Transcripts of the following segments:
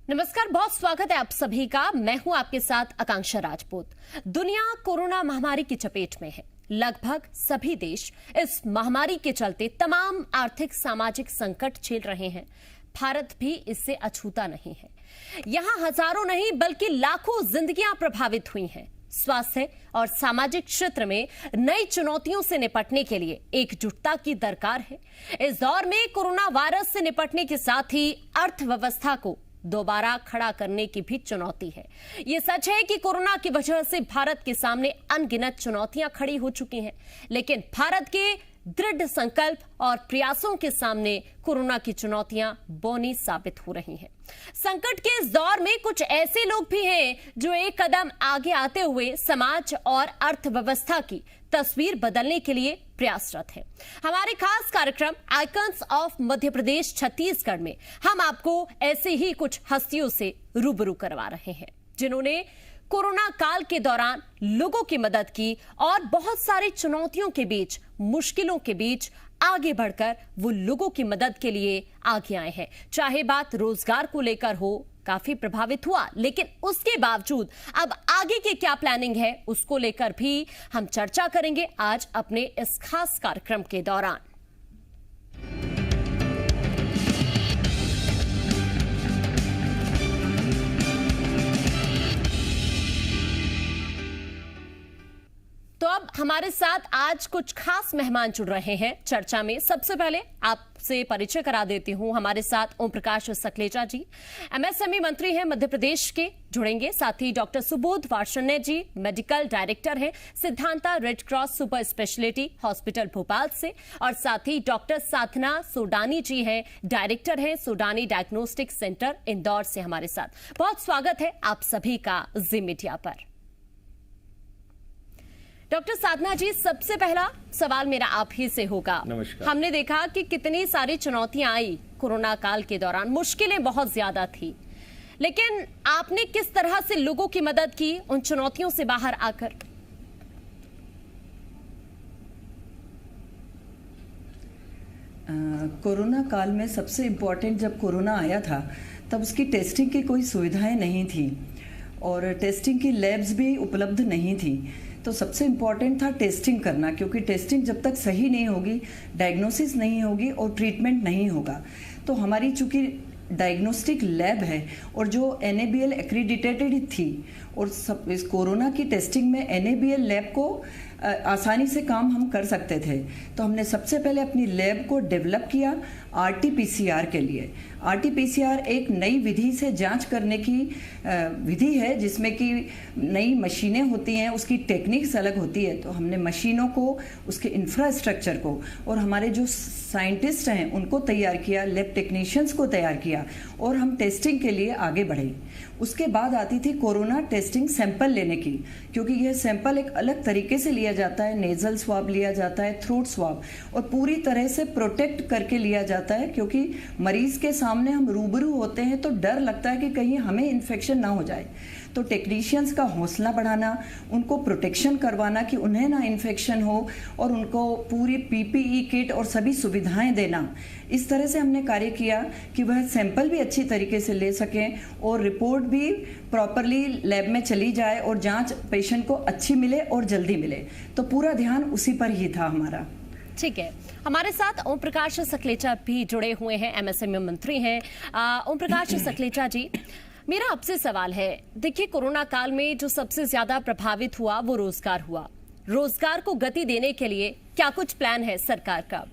नमस्कार, बहुत स्वागत है आप सभी का। मैं हूं आपके साथ आकांक्षा राजपूत। दुनिया कोरोना महामारी की चपेट में है। लगभग सभी देश इस महामारी के चलते तमाम आर्थिक सामाजिक संकट झेल रहे हैं। भारत भी इससे अछूता नहीं है। यहां हजारों नहीं बल्कि लाखों जिंदगियां प्रभावित हुई हैं। स्वास्थ्य और सामाजिक क्षेत्र में नई चुनौतियों से निपटने के लिए एकजुटता की दरकार है। इस दौर में कोरोना वायरस से निपटने के साथ ही अर्थव्यवस्था को दोबारा खड़ा करने की भी चुनौती है। ये सच है कि कोरोना की वजह से भारत के सामने अनगिनत चुनौतियां खड़ी हो चुकी हैं, लेकिन भारत के दृढ़ संकल्प और प्रयासों के सामने कोरोना की चुनौतियां बौनी साबित हो रही हैं। संकट के इस दौर में कुछ ऐसे लोग भी हैं जो एक कदम आगे आते हुए समाज और अर्थव्यवस्था की तस्वीर बदलने के लिए प्रयासरत हैं। हमारे खास कार्यक्रम आइकन्स ऑफ मध्य प्रदेश छत्तीसगढ़ में हम आपको ऐसे ही कुछ हस्तियों से रूबरू करवा रहे हैं जिन्होंने कोरोना काल के दौरान लोगों की मदद की और बहुत सारी चुनौतियों के बीच, मुश्किलों के बीच आगे बढ़कर वो लोगों की मदद के लिए आगे आए हैं। चाहे बात रोजगार को लेकर हो, काफी प्रभावित हुआ, लेकिन उसके बावजूद अब आगे की क्या प्लानिंग है उसको लेकर भी हम चर्चा करेंगे आज अपने इस खास कार्यक्रम के दौरान। तो अब हमारे साथ आज कुछ खास मेहमान जुड़ रहे हैं चर्चा में। सबसे पहले आपसे परिचय करा देती हूं। हमारे साथ ओम प्रकाश सकलेचा जी एमएसएमई मंत्री हैं मध्य प्रदेश के, जुड़ेंगे। साथ ही डॉक्टर सुबोध वार्ष्णेय जी मेडिकल डायरेक्टर हैं Siddhanta red cross super speciality hospital Bhopal से, और साथ ही डॉक्टर साधना सोडानी जी हैं, डायरेक्टर हैं सोडानी डायग्नोस्टिक सेंटर इंदौर से हमारे साथ। बहुत स्वागत है आप सभी का जी मीडिया पर। डॉक्टर साधना जी, सबसे पहला सवाल मेरा आप ही से होगा। नमस्कार। हमने देखा कि कितनी सारी चुनौतियां आई कोरोना काल के दौरान, मुश्किलें बहुत ज्यादा थी, लेकिन आपने किस तरह से लोगों की मदद की उन चुनौतियों से बाहर आकर? कोरोना काल में सबसे इम्पोर्टेंट, जब कोरोना आया था तब उसकी टेस्टिंग की कोई सुविधाएं नहीं थी और टेस्टिंग की लैब्स भी उपलब्ध नहीं थी। तो सबसे इम्पॉर्टेंट था टेस्टिंग करना, क्योंकि टेस्टिंग जब तक सही नहीं होगी, डायग्नोसिस नहीं होगी और ट्रीटमेंट नहीं होगा। तो हमारी चूँकि डायग्नोस्टिक लैब है और जो NABL एक्रीडिटेटेड थी, और सब इस कोरोना की टेस्टिंग में NABL लैब को आसानी से काम हम कर सकते थे। तो हमने सबसे पहले अपनी लैब को डेवलप किया RT-PCR के लिए। RT-PCR एक नई विधि से जांच करने की विधि है, जिसमें कि नई मशीनें होती हैं, उसकी टेक्निक्स अलग होती है। तो हमने मशीनों को, उसके इंफ्रास्ट्रक्चर को और हमारे जो साइंटिस्ट हैं उनको तैयार किया, लैब टेक्नीशियंस को तैयार किया और हम टेस्टिंग के लिए आगे बढ़े। उसके बाद आती थी कोरोना टेस्टिंग सैंपल लेने की, क्योंकि यह सैंपल एक अलग तरीके से लिया जाता है। नेजल स्वाब लिया जाता है, थ्रोट स्वाब, और पूरी तरह से प्रोटेक्ट करके लिया जाता है, क्योंकि मरीज के सामने हम रूबरू होते हैं तो डर लगता है कि कहीं हमें इन्फेक्शन ना हो जाए। तो टेक्नीशियंस का हौसला बढ़ाना, उनको प्रोटेक्शन करवाना कि उन्हें ना इन्फेक्शन हो, और उनको पूरी PPE किट और सभी सुविधाएं देना। इस तरह से हमने कार्य किया कि वह सैंपल भी अच्छी तरीके से ले सकें और रिपोर्ट भी प्रॉपरली लैब में चली जाए और जांच पेशेंट को अच्छी मिले और जल्दी मिले। तो पूरा ध्यान उसी पर ही था हमारा। ठीक है, हमारे साथ ओम प्रकाश सकलेचा भी जुड़े हुए हैं, MSME मंत्री हैं। ओम प्रकाश सकलेचा जी, मेरा आपसे सवाल है। देखिए, कोरोना काल में जो सबसे ज्यादा प्रभावित हुआ वो रोजगार हुआ। रोजगार को गति देने के लिए क्या कुछ प्लान है सरकार का?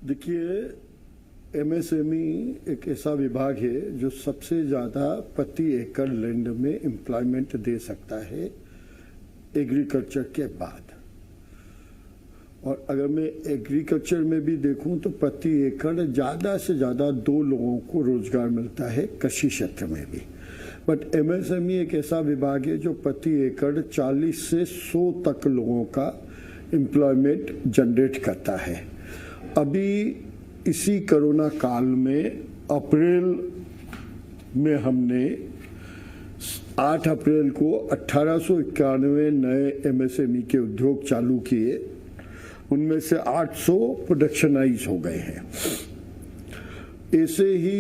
देखिए, MSME एक ऐसा विभाग है जो सबसे ज्यादा प्रति एकड़ लैंड में एम्प्लॉयमेंट दे सकता है एग्रीकल्चर के बाद। और अगर मैं एग्रीकल्चर में भी देखूं तो प्रति एकड़ ज्यादा से ज्यादा 2 लोगों को रोजगार मिलता है कृषि क्षेत्र में भी। बट MSME एक ऐसा विभाग है जो प्रति एकड़ 40 से 100 तक लोगों का एम्प्लॉयमेंट जनरेट करता है। अभी इसी कोरोना काल में अप्रैल में हमने 8 अप्रैल को 1891 नए MSME के उद्योग चालू किए उनमें से 800 प्रोडक्शनाइज हो गए हैं। ऐसे ही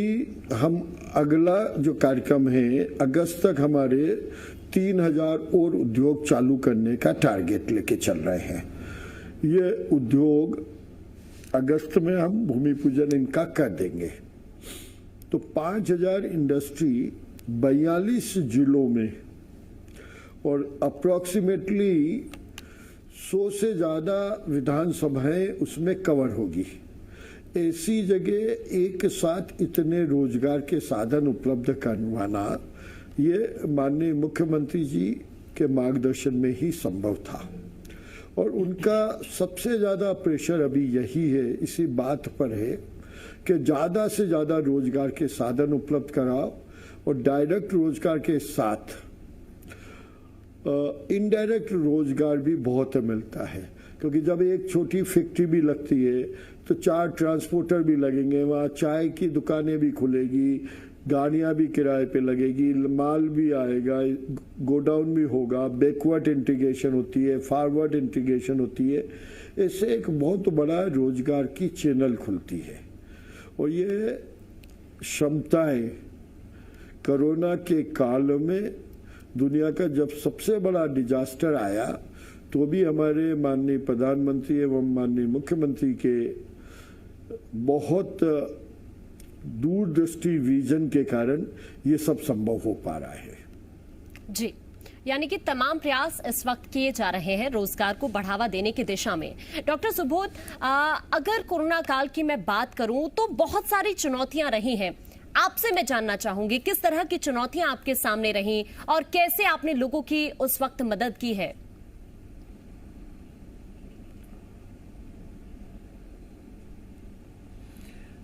हम अगला जो कार्यक्रम है, अगस्त तक हमारे 3000 और उद्योग चालू करने का टारगेट लेके चल रहे हैं। ये उद्योग अगस्त में हम भूमि पूजन इनका कर देंगे। तो 5000 इंडस्ट्री 42 जिलों में और अप्रोक्सीमेटली 100 से ज़्यादा विधानसभाएं उसमें कवर होगी। ऐसी जगह एक साथ इतने रोजगार के साधन उपलब्ध करवाना ये माननीय मुख्यमंत्री जी के मार्गदर्शन में ही संभव था। और उनका सबसे ज़्यादा प्रेशर अभी यही है, इसी बात पर है कि ज़्यादा से ज़्यादा रोजगार के साधन उपलब्ध कराओ और डायरेक्ट रोजगार के साथ इनडायरेक्ट रोजगार भी बहुत मिलता है। क्योंकि जब एक छोटी फैक्ट्री भी लगती है तो 4 ट्रांसपोर्टर भी लगेंगे, वहाँ चाय की दुकानें भी खुलेगी, गाड़ियाँ भी किराए पे लगेगी, माल भी आएगा, गोडाउन भी होगा, बैकवर्ड इंटीग्रेशन होती है, फॉरवर्ड इंटीग्रेशन होती है। इससे एक बहुत बड़ा रोजगार की चैनल खुलती है। और ये क्षमताएं कोरोना के काल में दुनिया का जब सबसे बड़ा डिजास्टर आया तो भी हमारे माननीय प्रधानमंत्री एवं माननीय मुख्यमंत्री के बहुत दूरदृष्टि विजन के कारण ये सब संभव हो पा रहा है। जी, यानी कि तमाम प्रयास इस वक्त किए जा रहे हैं रोजगार को बढ़ावा देने की दिशा में। डॉक्टर सुबोध, अगर कोरोना काल की मैं बात करूं तो बहुत सारी चुनौतियां रही हैं। आपसे मैं जानना चाहूंगी किस तरह की चुनौतियां आपके सामने रही और कैसे आपने लोगों की उस वक्त मदद की है?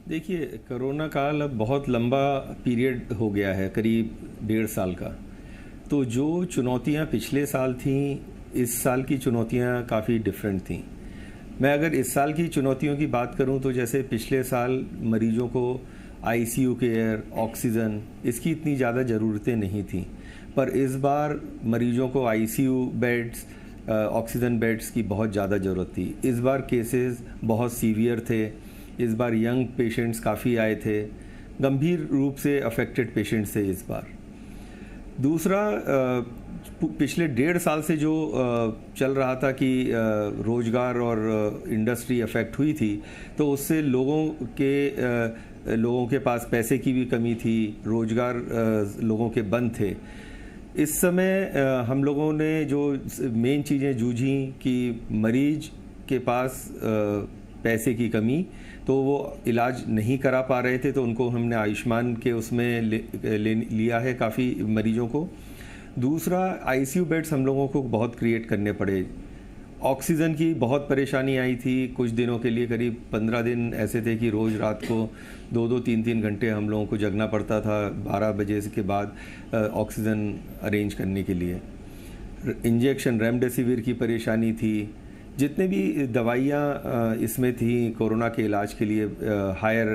देखिए, कोरोना काल अब बहुत लंबा पीरियड हो गया है, करीब 1.5 साल का। तो जो चुनौतियां पिछले साल थीं, इस साल की चुनौतियां काफ़ी डिफरेंट थीं। मैं अगर इस साल की चुनौतियों की बात करूं तो जैसे पिछले साल मरीजों को आईसीयू केयर, ऑक्सीजन, इसकी इतनी ज़्यादा ज़रूरतें नहीं थीं। पर इस बार मरीजों को आईसीयू बेड्स, ऑक्सीजन बेड्स की बहुत ज़्यादा ज़रूरत थी। इस बार केसेस बहुत सीवियर थे। इस बार यंग पेशेंट्स काफ़ी आए थे, गंभीर रूप से अफेक्टेड पेशेंट्स थे इस बार। दूसरा, पिछले 1.5 साल से जो चल रहा था कि रोज़गार और इंडस्ट्री अफेक्ट हुई थी, तो उससे लोगों के पास पैसे की भी कमी थी, रोज़गार लोगों के बंद थे। इस समय हम लोगों ने जो मेन चीज़ें जूझी कि मरीज के पास पैसे की कमी, तो वो इलाज नहीं करा पा रहे थे, तो उनको हमने आयुष्मान के उसमें लिया है काफ़ी मरीजों को। दूसरा, आईसीयू बेड्स हम लोगों को बहुत क्रिएट करने पड़े। ऑक्सीजन की बहुत परेशानी आई थी, कुछ दिनों के लिए करीब 15 दिन ऐसे थे कि रोज़ रात को 2-2, 3-3 घंटे हम लोगों को जगना पड़ता था 12 बजे के बाद ऑक्सीजन अरेंज करने के लिए। इंजेक्शन रेमडेसिविर की परेशानी थी। जितने भी दवाइयाँ इसमें थी कोरोना के इलाज के लिए, हायर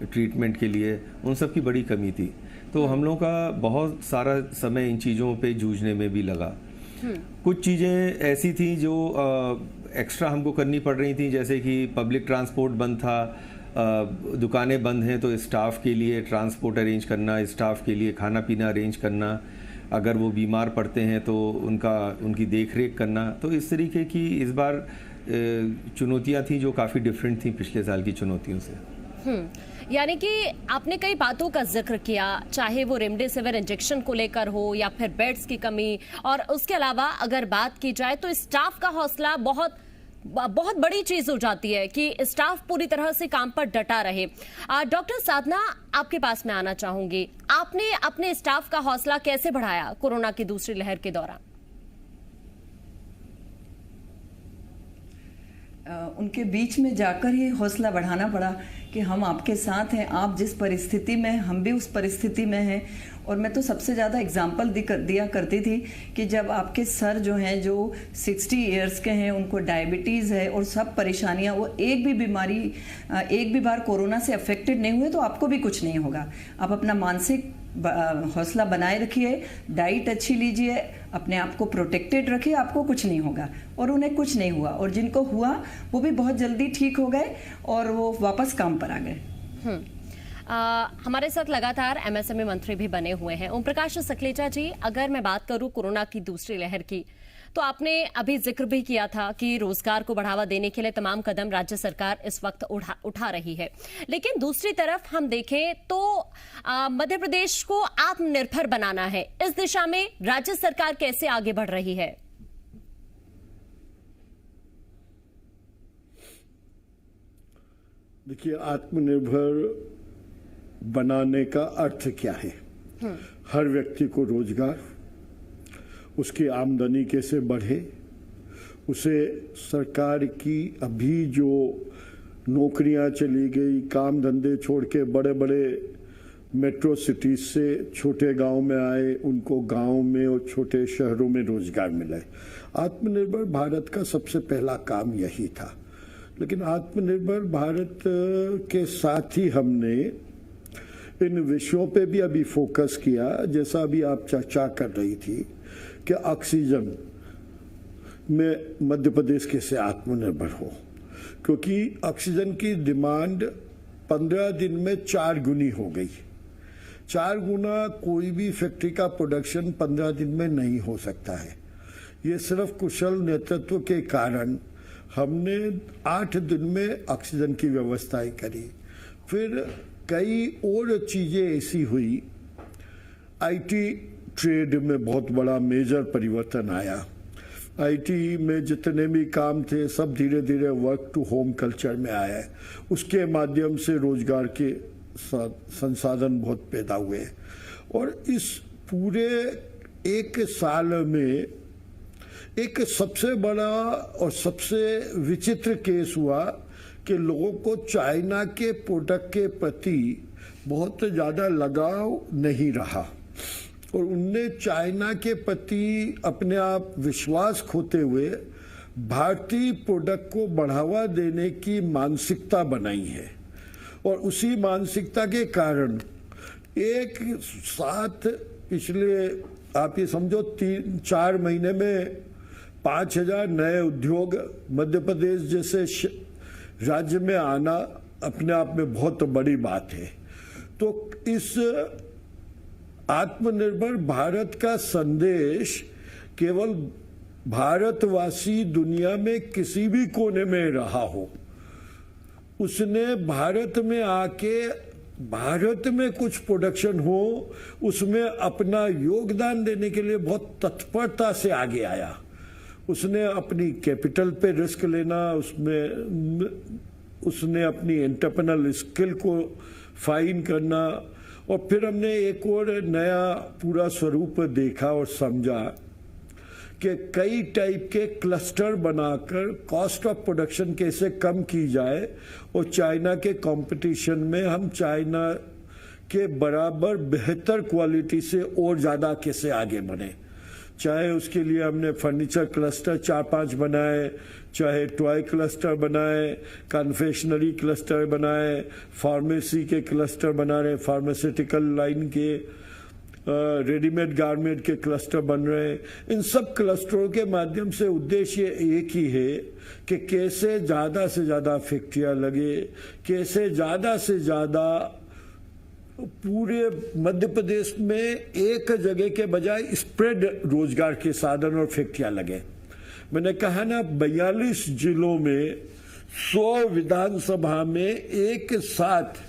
ट्रीटमेंट के लिए, उन सब की बड़ी कमी थी। तो हम लोगों का बहुत सारा समय इन चीज़ों पे जूझने में भी लगा। कुछ चीज़ें ऐसी थी जो एक्स्ट्रा हमको करनी पड़ रही थी, जैसे कि पब्लिक ट्रांसपोर्ट बंद था, दुकानें बंद हैं, तो स्टाफ के लिए ट्रांसपोर्ट अरेंज करना, स्टाफ के लिए खाना पीना अरेंज करना, अगर वो बीमार पड़ते हैं तो उनकी देख रेख करना। तो इस तरीके की इस बार चुनौतियां थी जो काफ़ी डिफरेंट थी पिछले साल की चुनौतियों से। यानी कि आपने कई बातों का जिक्र किया, चाहे वो रेमडेसिविर इंजेक्शन को लेकर हो या फिर बेड्स की कमी, और उसके अलावा अगर बात की जाए तो स्टाफ का हौसला बहुत बड़ी चीज हो जाती है कि स्टाफ पूरी तरह से काम पर डटा रहे। डॉक्टर साधना, आपके पास मैं आना चाहूंगी, आपने अपने स्टाफ का हौसला कैसे बढ़ाया कोरोना की दूसरी लहर के दौरान? उनके बीच में जाकर ये हौसला बढ़ाना पड़ा कि हम आपके साथ हैं, आप जिस परिस्थिति में हैं हम भी उस परिस्थिति में हैं। और मैं तो सबसे ज़्यादा एग्जाम्पल दिया करती थी कि जब आपके सर जो हैं, जो 60 इयर्स के हैं, उनको डायबिटीज़ है और सब परेशानियां, वो एक भी बार कोरोना से अफेक्टेड नहीं हुए तो आपको भी कुछ नहीं होगा। आप अपना मानसिक हौसला बनाए रखिए, डाइट अच्छी लीजिए, अपने आप को प्रोटेक्टेड रखिए, आपको कुछ नहीं होगा। और उन्हें कुछ नहीं हुआ, और जिनको हुआ वो भी बहुत जल्दी ठीक हो गए और वो वापस काम पर आ गए। हमारे साथ लगातार एमएसएमई मंत्री भी बने हुए हैं ओम प्रकाश सकलेचा जी। अगर मैं बात करूं कोरोना की दूसरी लहर की, तो आपने अभी जिक्र भी किया था कि रोजगार को बढ़ावा देने के लिए तमाम कदम राज्य सरकार इस वक्त उठा रही है, लेकिन दूसरी तरफ हम देखें तो मध्य प्रदेश को आत्मनिर्भर बनाना है। इस दिशा में राज्य सरकार कैसे आगे बढ़ रही है? देखिए, आत्मनिर्भर बनाने का अर्थ क्या है? हर व्यक्ति को रोजगार, उसकी आमदनी कैसे बढ़े, उसे सरकार की अभी जो नौकरियां चली गई, काम धंधे छोड़ के बड़े बड़े मेट्रो सिटीज से छोटे गांव में आए, उनको गांव में और छोटे शहरों में रोजगार मिले। आत्मनिर्भर भारत का सबसे पहला काम यही था। लेकिन आत्मनिर्भर भारत के साथ ही हमने इन विषयों पे भी अभी फोकस किया, जैसा अभी आप चर्चा कर रही थी कि ऑक्सीजन में मध्य प्रदेश कैसे आत्मनिर्भर हो, क्योंकि ऑक्सीजन की डिमांड 15 दिन में 4 गुनी हो गई। 4 गुना कोई भी फैक्ट्री का प्रोडक्शन 15 दिन में नहीं हो सकता है। ये सिर्फ कुशल नेतृत्व के कारण हमने 8 दिन में ऑक्सीजन की व्यवस्थाएं करी। फिर कई और चीजें ऐसी हुई, आईटी ट्रेड में बहुत बड़ा मेजर परिवर्तन आया। आईटी में जितने भी काम थे सब धीरे धीरे वर्क टू होम कल्चर में आया। उसके माध्यम से रोजगार के संसाधन बहुत पैदा हुए, और इस पूरे 1 साल में एक सबसे बड़ा और सबसे विचित्र केस हुआ कि लोगों को चाइना के प्रोडक्ट के प्रति बहुत ज़्यादा लगाव नहीं रहा, और उनने चाइना के प्रति अपने आप विश्वास खोते हुए भारतीय प्रोडक्ट को बढ़ावा देने की मानसिकता बनाई है। और उसी मानसिकता के कारण एक साथ पिछले आप ये समझो 3-4 महीने में 5000 नए उद्योग मध्य प्रदेश जैसे राज्य में आना अपने आप में बहुत बड़ी बात है। तो इस आत्मनिर्भर भारत का संदेश केवल भारतवासी दुनिया में किसी भी कोने में रहा हो, उसने भारत में आके भारत में कुछ प्रोडक्शन हो, उसमें अपना योगदान देने के लिए बहुत तत्परता से आगे आया। उसने अपनी कैपिटल पे रिस्क लेना, उसने अपनी एंटरप्रेन्योरल स्किल को फाइन करना, और फिर हमने एक और नया पूरा स्वरूप देखा और समझा कि कई टाइप के क्लस्टर बनाकर कॉस्ट ऑफ प्रोडक्शन कैसे कम की जाए, और चाइना के कंपटीशन में हम चाइना के बराबर बेहतर क्वालिटी से और ज़्यादा कैसे आगे बढ़े। चाहे उसके लिए हमने फर्नीचर क्लस्टर 4-5 बनाए, चाहे टॉय क्लस्टर बनाए, कन्फेक्शनरी क्लस्टर बनाए, फार्मेसी के क्लस्टर बना रहे, फार्मास्यूटिकल लाइन के, रेडीमेड गारमेंट के क्लस्टर बन रहे हैं। इन सब क्लस्टरों के माध्यम से उद्देश्य एक ही है कि कैसे ज़्यादा से ज़्यादा फैक्ट्रियाँ लगे, कैसे ज़्यादा से ज़्यादा पूरे मध्य प्रदेश में एक जगह के बजाय स्प्रेड रोजगार के साधन और फैक्ट्रियाँ लगे। मैंने कहा ना, 42 जिलों में 100 विधानसभा में एक साथ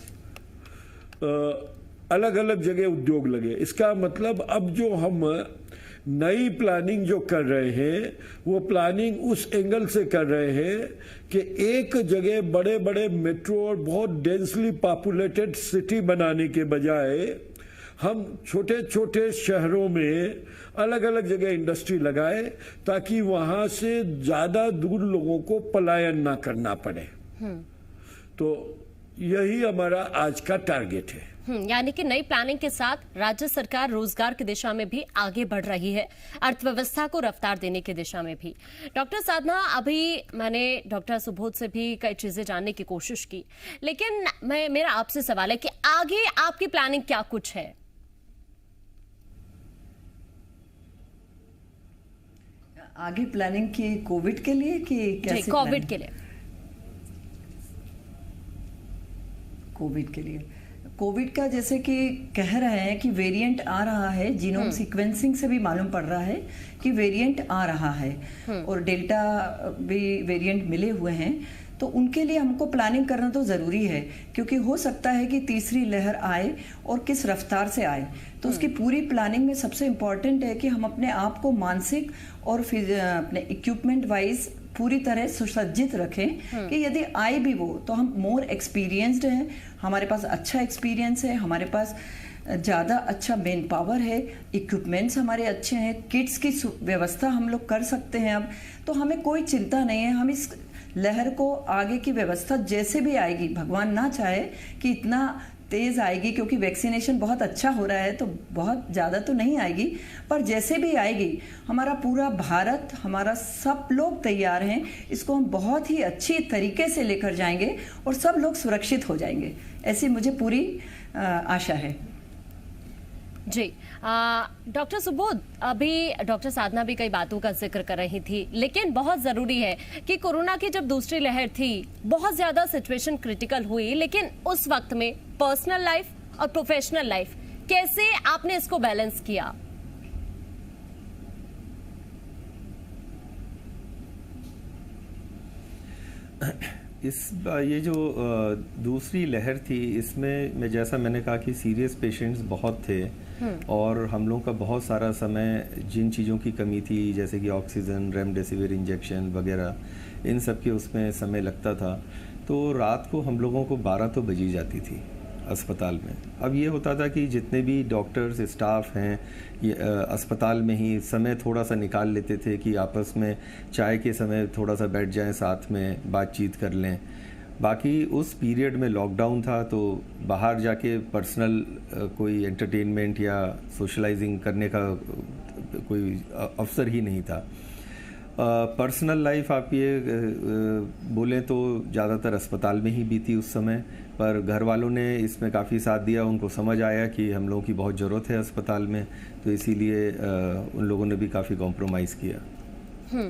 अलग अलग जगह उद्योग लगे। इसका मतलब अब जो हम नई प्लानिंग जो कर रहे हैं, वो प्लानिंग उस एंगल से कर रहे हैं कि एक जगह बड़े बड़े मेट्रो और बहुत डेंसली पॉपुलेटेड सिटी बनाने के बजाय हम छोटे छोटे शहरों में अलग अलग जगह इंडस्ट्री लगाए, ताकि वहां से ज्यादा दूर लोगों को पलायन ना करना पड़े। तो यही हमारा आज का टारगेट है। यानी कि नई प्लानिंग के साथ राज्य सरकार रोजगार की दिशा में भी आगे बढ़ रही है, अर्थव्यवस्था को रफ्तार देने की दिशा में भी। डॉक्टर साधना, अभी मैंने डॉक्टर सुबोध से भी कई चीजें जानने की कोशिश की, लेकिन मेरा आपसे सवाल है कि आगे आपकी प्लानिंग क्या कुछ है? आगे प्लानिंग की कोविड के लिए कि कैसे? कोविड के लिए। कोविड के लिए, कोविड का जैसे कि कह रहे हैं कि वेरिएंट आ रहा है, जीनोम सीक्वेंसिंग से भी मालूम पड़ रहा है कि वेरिएंट आ रहा है और डेल्टा भी वेरिएंट मिले हुए हैं, तो उनके लिए हमको प्लानिंग करना तो ज़रूरी है, क्योंकि हो सकता है कि तीसरी लहर आए और किस रफ्तार से आए। तो उसकी पूरी प्लानिंग में सबसे इम्पॉर्टेंट है कि हम अपने आप को मानसिक और फिर अपने इक्विपमेंट वाइज पूरी तरह सुसज्जित रखें कि यदि आए भी वो तो हम मोर एक्सपीरियंस्ड हैं, हमारे पास अच्छा एक्सपीरियंस है, हमारे पास ज़्यादा अच्छा मेन पावर है, इक्विपमेंट्स हमारे अच्छे हैं, किट्स की व्यवस्था हम लोग कर सकते हैं अब, तो हमें कोई चिंता नहीं है। हम इस लहर को आगे की व्यवस्था जैसे भी आएगी, भगवान ना चाहे कि इतना तेज़ आएगी, क्योंकि वैक्सीनेशन बहुत अच्छा हो रहा है तो बहुत ज़्यादा तो नहीं आएगी, पर जैसे भी आएगी हमारा पूरा भारत, हमारा सब लोग तैयार हैं, इसको हम बहुत ही अच्छी तरीके से लेकर जाएंगे और सब लोग सुरक्षित हो जाएंगे, ऐसी मुझे पूरी आशा है। जी, डॉक्टर सुबोध, अभी डॉक्टर साधना भी कई बातों का जिक्र कर रही थी, लेकिन बहुत ज़रूरी है कि कोरोना की जब दूसरी लहर थी, बहुत ज़्यादा सिचुएशन क्रिटिकल हुई, लेकिन उस वक्त में पर्सनल लाइफ और प्रोफेशनल लाइफ कैसे आपने इसको बैलेंस किया? ये जो दूसरी लहर थी, इसमें जैसा मैंने कहा कि सीरियस पेशेंट्स बहुत थे और हम लोगों का बहुत सारा समय जिन चीज़ों की कमी थी, जैसे कि ऑक्सीजन, रेमडेसिविर इंजेक्शन वगैरह, इन सब के उसमें समय लगता था, तो रात को हम लोगों को 12 तो बजी जाती थी अस्पताल में। अब ये होता था कि जितने भी डॉक्टर्स स्टाफ हैं ये अस्पताल में ही समय थोड़ा सा निकाल लेते थे कि आपस में चाय के समय थोड़ा सा बैठ जाएं, साथ में बातचीत कर लें। बाकी उस पीरियड में लॉकडाउन था, तो बाहर जाके पर्सनल कोई एंटरटेनमेंट या सोशलाइजिंग करने का कोई अवसर ही नहीं था। पर्सनल लाइफ आप ये बोलें तो ज़्यादातर अस्पताल में ही बीती उस समय, पर घर वालों ने इसमें काफ़ी साथ दिया। उनको समझ आया कि हम लोगों की बहुत ज़रूरत है अस्पताल में, तो इसीलिए उन लोगों ने भी काफ़ी कॉम्प्रोमाइज़ किया।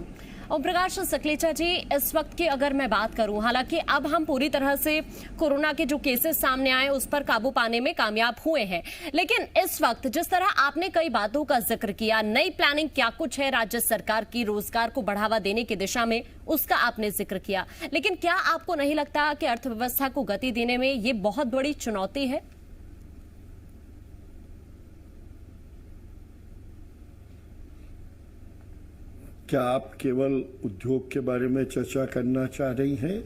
ओम प्रकाश सकलेचा जी, इस वक्त की अगर मैं बात करूं, हालांकि अब हम पूरी तरह से कोरोना के जो केसेस सामने आए उस पर काबू पाने में कामयाब हुए हैं, लेकिन इस वक्त जिस तरह आपने कई बातों का जिक्र किया, नई प्लानिंग क्या कुछ है राज्य सरकार की रोजगार को बढ़ावा देने की दिशा में, उसका आपने जिक्र किया, लेकिन क्या आपको नहीं लगता कि अर्थव्यवस्था को गति देने में ये बहुत बड़ी चुनौती है? क्या आप केवल उद्योग के बारे में चर्चा करना चाह रही हैं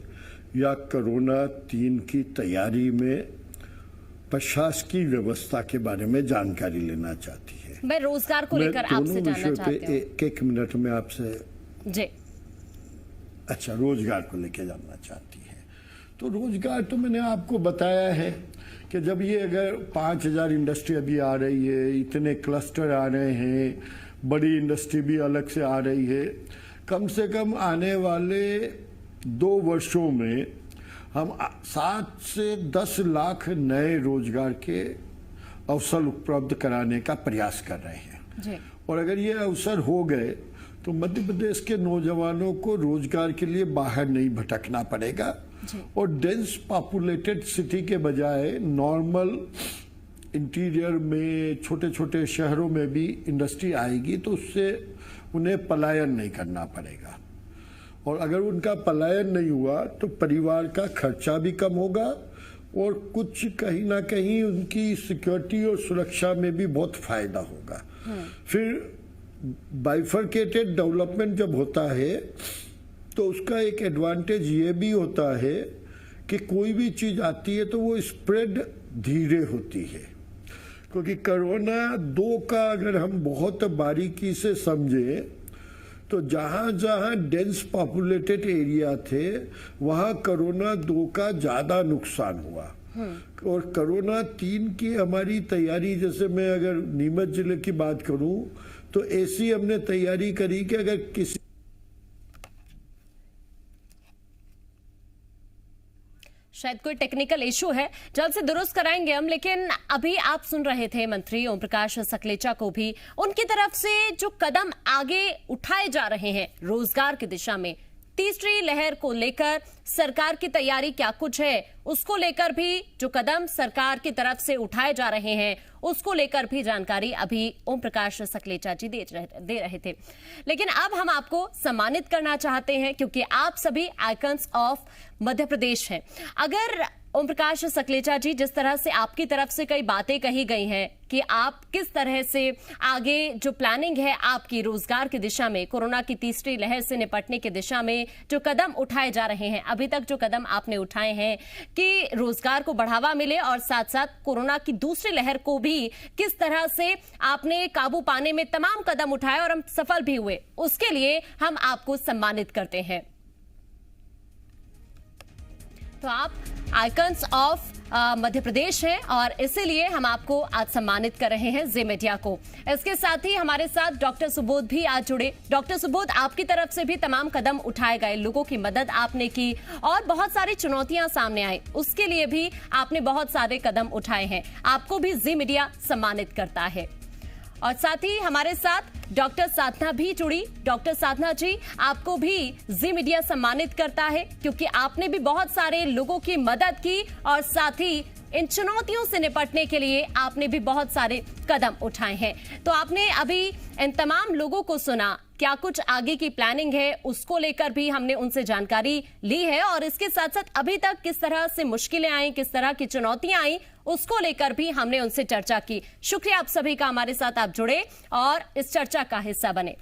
या कोरोना 3 की तैयारी में प्रशासकीय व्यवस्था के बारे में जानकारी लेना चाहती है? मैं रोजगार को लेकर आपसे जानना चाहती हूँ। एक मिनट में आपसे जी। अच्छा, रोजगार को लेकर जानना चाहती है, तो रोजगार तो मैंने आपको बताया है कि जब ये अगर 5000 इंडस्ट्री अभी आ रही है, इतने क्लस्टर आ रहे हैं, बड़ी इंडस्ट्री भी अलग से आ रही है, कम से कम आने वाले 2 वर्षों में हम 7 से 10 लाख नए रोजगार के अवसर उपलब्ध कराने का प्रयास कर रहे हैं जी। और अगर ये अवसर हो गए तो मध्य प्रदेश के नौजवानों को रोजगार के लिए बाहर नहीं भटकना पड़ेगा और डेंस पॉपुलेटेड सिटी के बजाय नॉर्मल इंटीरियर में छोटे छोटे शहरों में भी इंडस्ट्री आएगी, तो उससे उन्हें पलायन नहीं करना पड़ेगा। और अगर उनका पलायन नहीं हुआ तो परिवार का खर्चा भी कम होगा और कुछ कहीं ना कहीं उनकी सिक्योरिटी और सुरक्षा में भी बहुत फायदा होगा। फिर बाइफरकेटेड डेवलपमेंट जब होता है तो उसका एक एडवांटेज ये भी होता है कि कोई भी चीज आती है तो वो स्प्रेड धीरे होती है, क्योंकि कोरोना 2 का अगर हम बहुत बारीकी से समझें तो जहां जहां डेंस पॉपुलेटेड एरिया थे वहां कोरोना 2 का ज्यादा नुकसान हुआ। और कोरोना 3 की हमारी तैयारी, जैसे मैं अगर नीमच जिले की बात करूं तो ऐसी हमने तैयारी करी कि अगर किसी शायद कोई टेक्निकल इशू है, जल्द से दुरुस्त कराएंगे हम। लेकिन अभी आप सुन रहे थे मंत्री ओम प्रकाश सकलेचा को भी, उनकी तरफ से जो कदम आगे उठाए जा रहे हैं रोजगार की दिशा में, तीसरी लहर को लेकर सरकार की तैयारी क्या कुछ है, उसको लेकर भी जो कदम सरकार की तरफ से उठाए जा रहे हैं उसको लेकर भी जानकारी अभी ओम प्रकाश सकलेचा जी दे रहे थे। लेकिन अब हम आपको सम्मानित करना चाहते हैं क्योंकि आप सभी आइकन्स ऑफ मध्य प्रदेश हैं। अगर ओम प्रकाश सकलेचा जी, जिस तरह से आपकी तरफ से कई बातें कही गई हैं कि आप किस तरह से आगे जो प्लानिंग है आपकी रोजगार की दिशा में, कोरोना की तीसरी लहर से निपटने की दिशा में जो कदम उठाए जा रहे हैं, अभी तक जो कदम आपने उठाए हैं कि रोजगार को बढ़ावा मिले और साथ साथ कोरोना की दूसरी लहर को भी किस तरह से आपने काबू पाने में तमाम कदम उठाए और हम सफल भी हुए, उसके लिए हम आपको सम्मानित करते हैं। तो आप आइकन्स ऑफ मध्य प्रदेश हैं और इसीलिए हम आपको आज सम्मानित कर रहे हैं जी मीडिया को। इसके साथ ही हमारे साथ डॉक्टर सुबोध भी आज जुड़े। डॉक्टर सुबोध, आपकी तरफ से भी तमाम कदम उठाए गए, लोगों की मदद आपने की और बहुत सारी चुनौतियां सामने आई, उसके लिए भी आपने बहुत सारे कदम उठाए हैं, आपको भी जी मीडिया सम्मानित करता है। और साथ ही हमारे साथ डॉक्टर साधना भी जुड़ी। डॉक्टर साधना जी, आपको भी जी मीडिया सम्मानित करता है क्योंकि आपने भी बहुत सारे लोगों की मदद की और साथ ही इन चुनौतियों से निपटने के लिए आपने भी बहुत सारे कदम उठाए हैं। तो आपने अभी इन तमाम लोगों को सुना, क्या कुछ आगे की प्लानिंग है उसको लेकर भी हमने उनसे जानकारी ली है और इसके साथ साथ अभी तक किस तरह से मुश्किलें आई, किस तरह की चुनौतियां आई, उसको लेकर भी हमने उनसे चर्चा की। शुक्रिया आप सभी का, हमारे साथ आप जुड़े और इस चर्चा का हिस्सा बने।